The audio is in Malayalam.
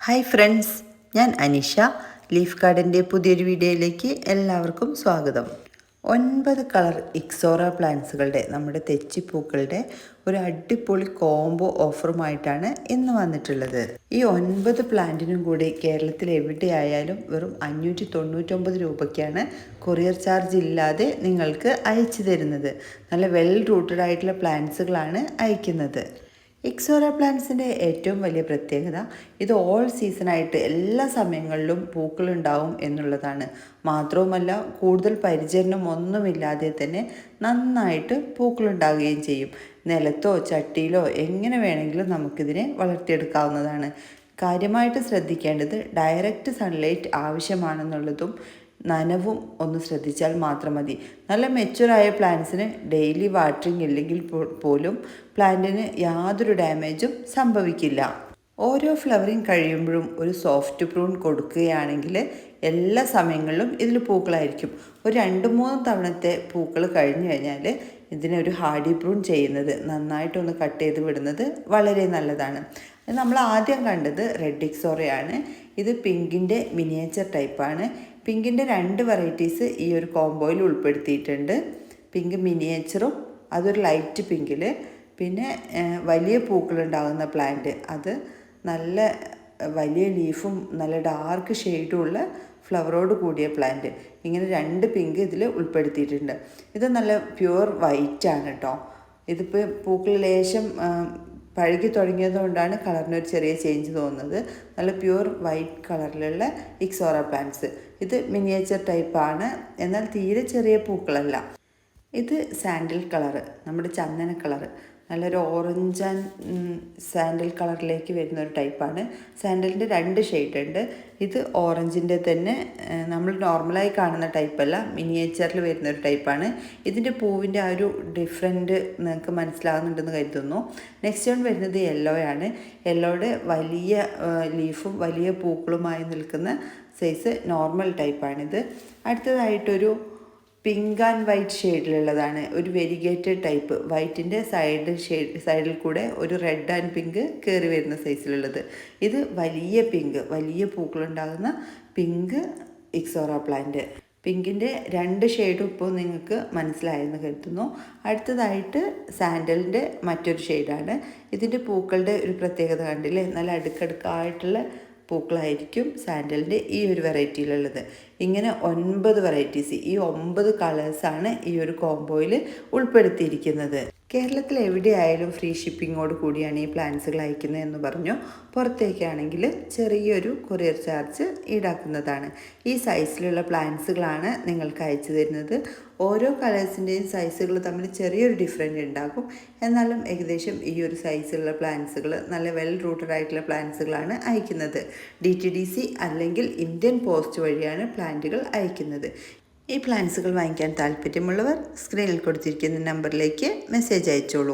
ഹായ് ഫ്രണ്ട്സ്, ഞാൻ അനിഷ. ലീഫ് ഗാർഡൻ്റെ പുതിയൊരു വീഡിയോയിലേക്ക് എല്ലാവർക്കും സ്വാഗതം. 9 കളർ ഇക്സോറ പ്ലാന്റ്സുകളുടെ നമ്മുടെ തെച്ചിപ്പൂക്കളുടെ ഒരു അടിപൊളി കോംബോ ഓഫറുമായിട്ടാണ് ഇന്ന് വന്നിട്ടുള്ളത്. ഈ 9 പ്ലാന്റിനും കൂടി കേരളത്തിൽ എവിടെയായാലും വെറും 599 രൂപയ്ക്കാണ് കൊറിയർ ചാർജ് ഇല്ലാതെ നിങ്ങൾക്ക് അയച്ചു തരുന്നത്. നല്ല വെൽ റൂട്ടഡ് ആയിട്ടുള്ള പ്ലാന്റ്സുകളാണ് അയക്കുന്നത്. ഇക്സോറ പ്ലാന്റ്സിൻ്റെ ഏറ്റവും വലിയ പ്രത്യേകത ഇത് ഓൾ സീസണായിട്ട് എല്ലാ സമയങ്ങളിലും പൂക്കളുണ്ടാവും എന്നുള്ളതാണ്. മാത്രവുമല്ല, കൂടുതൽ പരിചരണം ഒന്നുമില്ലാതെ തന്നെ നന്നായിട്ട് പൂക്കളുണ്ടാവുകയും ചെയ്യും. നിലത്തോ ചട്ടിയിലോ എങ്ങനെ വേണമെങ്കിലും നമുക്കിതിനെ വളർത്തിയെടുക്കാവുന്നതാണ്. കാര്യമായിട്ട് ശ്രദ്ധിക്കേണ്ടത് ഡയറക്റ്റ് സൺലൈറ്റ് ആവശ്യമാണെന്നുള്ളതും നനവും ഒന്ന് ശ്രദ്ധിച്ചാൽ മാത്രം മതി. നല്ല മെച്യൂറായ പ്ലാന്റ്സിന് ഡെയിലി വാട്ടറിങ് ഇല്ലെങ്കിൽ പോലും പ്ലാന്റിന് യാതൊരു ഡാമേജും സംഭവിക്കില്ല. ഓരോ ഫ്ലവറിങ് കഴിയുമ്പോഴും ഒരു സോഫ്റ്റ് പ്രൂൺ കൊടുക്കുകയാണെങ്കിൽ എല്ലാ സമയങ്ങളിലും ഇതിൽ പൂക്കളായിരിക്കും. ഒരു 2-3 തവണത്തെ പൂക്കൾ കഴിഞ്ഞു കഴിഞ്ഞാൽ ഇതിനൊരു ഹാർഡി പ്രൂൺ ചെയ്യുന്നത്, നന്നായിട്ടൊന്ന് കട്ട് ചെയ്ത് വിടുന്നത് വളരെ നല്ലതാണ്. നമ്മൾ ആദ്യം കണ്ടത് റെഡ് ഇക്സോറയാണ്. ഇത് പിങ്കിൻ്റെ മിനിയേച്ചർ ടൈപ്പാണ്. പിങ്കിൻ്റെ 2 വെറൈറ്റീസ് ഈ ഒരു കോംബോയിൽ ഉൾപ്പെടുത്തിയിട്ടുണ്ട്. പിങ്ക് മിനിയേച്ചറും അതൊരു ലൈറ്റ് പിങ്കിൽ, പിന്നെ വലിയ പൂക്കളുണ്ടാകുന്ന പ്ലാന്റ്, അത് നല്ല വലിയ ലീഫും നല്ല ഡാർക്ക് ഷെയ്ഡുമുള്ള ഫ്ലവറോട് കൂടിയ പ്ലാന്റ്. ഇങ്ങനെ 2 പിങ്ക് ഇതിൽ ഉൾപ്പെടുത്തിയിട്ടുണ്ട്. ഇത് നല്ല പ്യുവർ വൈറ്റാണ് കേട്ടോ. ഇതിപ്പോൾ പൂക്കൾ ലേശം പഴുകി തുടങ്ങിയതുകൊണ്ടാണ് കളറിനൊരു ചെറിയ ചേഞ്ച് തോന്നുന്നത്. നല്ല പ്യുവർ വൈറ്റ് കളറിലുള്ള ഇക്സോറ പ്ലാന്റ്സ്. ഇത് മിനിയേച്ചർ ടൈപ്പാണ്, എന്നാൽ തീരെ ചെറിയ പൂക്കളല്ല. ഇത് സാൻഡിൽ കളറ്, നമ്മുടെ ചന്ദന കളറ്, നല്ലൊരു ഓറഞ്ച് ആൻഡ് സാൻഡിൽ കളറിലേക്ക് വരുന്നൊരു ടൈപ്പാണ്. സാൻഡിലിൻ്റെ 2 ഷെയ്ഡ് ഉണ്ട്. ഇത് ഓറഞ്ചിൻ്റെ തന്നെ നമ്മൾ നോർമലായി കാണുന്ന ടൈപ്പല്ല, മിനിയേച്ചറിൽ വരുന്നൊരു ടൈപ്പാണ്. ഇതിൻ്റെ പൂവിൻ്റെ ആ ഒരു ഡിഫറൻറ്റ് നിങ്ങൾക്ക് മനസ്സിലാകുന്നുണ്ടെന്ന് കരുതുന്നു. നെക്സ്റ്റ് വൺ വരുന്നത് യെല്ലോ ആണ്. യെല്ലോയുടെ വലിയ ലീഫും വലിയ പൂക്കളുമായി നിൽക്കുന്ന സൈസ് നോർമൽ ടൈപ്പാണിത്. അടുത്തതായിട്ടൊരു പിങ്ക് ആൻഡ് വൈറ്റ് ഷെയ്ഡിലുള്ളതാണ്, ഒരു വെരിഗേറ്റഡ് ടൈപ്പ്. വൈറ്റിൻ്റെ സൈഡിൽ കൂടെ ഒരു റെഡ് ആൻഡ് പിങ്ക് കയറി വരുന്ന സൈസിലുള്ളത്. ഇത് വലിയ പിങ്ക്, വലിയ പൂക്കളുണ്ടാകുന്ന പിങ്ക് ഇക്സോറ പ്ലാന്റ്. പിങ്കിൻ്റെ 2 ഷെയ്ഡും ഇപ്പോൾ നിങ്ങൾക്ക് മനസ്സിലായെന്ന് കരുതുന്നു. അടുത്തതായിട്ട് സാൻഡലിൻ്റെ മറ്റൊരു ഷെയ്ഡാണ്. ഇതിൻ്റെ പൂക്കളുടെ ഒരു പ്രത്യേകത കണ്ടില്ലേ, നല്ല അടുക്കടുക്കായിട്ടുള്ള പൂക്കളായിരിക്കും സാൻഡലിൻ്റെ ഈ ഒരു വെറൈറ്റിയിലുള്ളത്. ഇങ്ങനെ 9 വെറൈറ്റീസ്, ഈ 9 കളേഴ്സാണ് ഈ ഒരു കോംബോയിൽ ഉൾപ്പെടുത്തിയിരിക്കുന്നത്. കേരളത്തിൽ എവിടെയായാലും ഫ്രീ ഷിപ്പിങ്ങോട് കൂടിയാണ് ഈ പ്ലാന്റ്സുകൾ അയക്കുന്നത് എന്ന് പറഞ്ഞു. പുറത്തേക്കാണെങ്കിൽ ചെറിയൊരു കൊറിയർ ചാർജ് ഈടാക്കുന്നതാണ്. ഈ സൈസിലുള്ള പ്ലാന്റ്സുകളാണ് നിങ്ങൾക്ക് അയച്ചു തരുന്നത്. ഓരോ കളേഴ്സിൻ്റെയും സൈസുകൾ തമ്മിൽ ചെറിയൊരു ഡിഫറൻറ്റ് ഉണ്ടാകും. എന്നാലും ഏകദേശം ഈ ഒരു സൈസിലുള്ള പ്ലാന്റ്സുകൾ, നല്ല വെൽ റൂട്ടഡ് ആയിട്ടുള്ള പ്ലാന്റ്സുകളാണ് അയക്കുന്നത്. DTDC അല്ലെങ്കിൽ ഇന്ത്യൻ പോസ്റ്റ് വഴിയാണ് പ്ലാന്റുകൾ അയക്കുന്നത്. ഈ പ്ലാന്റ്സുകൾ വാങ്ങിക്കാൻ താല്പര്യമുള്ളവർ സ്ക്രീനിൽ കൊടുത്തിരിക്കുന്ന നമ്പറിലേക്ക് മെസ്സേജ് അയച്ചോളൂ.